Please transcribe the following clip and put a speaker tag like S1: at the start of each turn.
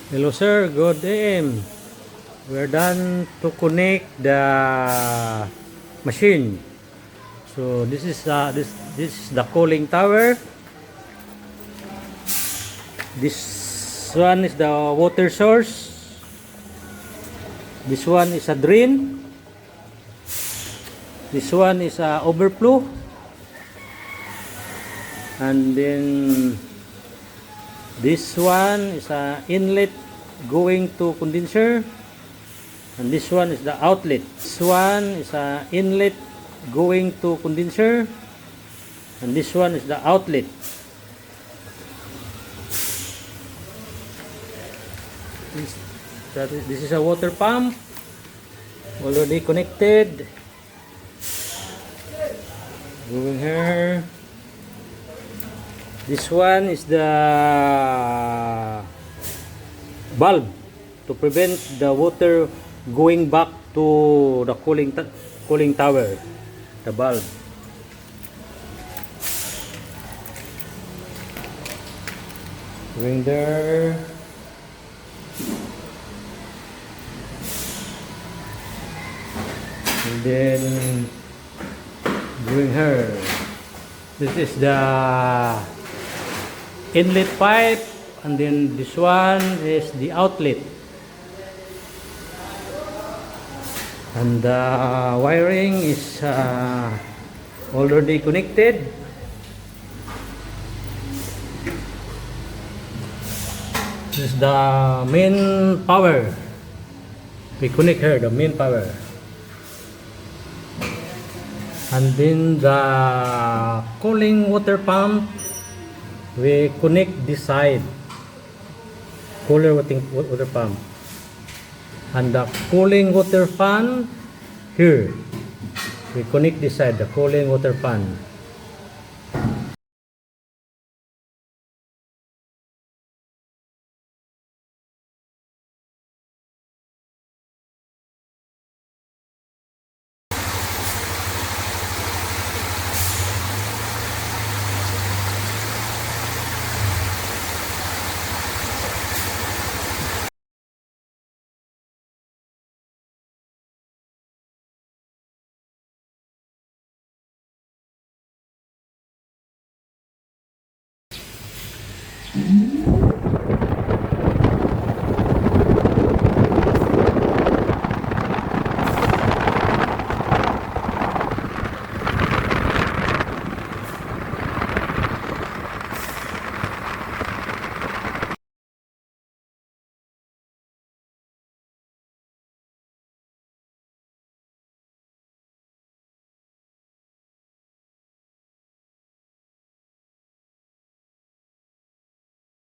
S1: Hello sir, good AM. We're done to connect the machine. So this is the cooling tower. This one is the water source. This one is a drain. This one is a overflow. And then this one is a inlet going to condenser. And this one is the outlet. This one is a inlet going to condenser. And this one is the outlet. This is a water pump already connected. Going here. This one is the valve to prevent the water going back to the cooling tower. The valve. Going there. And then going here. This is the inlet pipe, and then this one is the outlet. And the wiring is already connected. This is the main power. We connect here the main power. And then the cooling water pump, we connect this side, cooler water pump. And the cooling water fan here, we connect this side, the cooling water fan.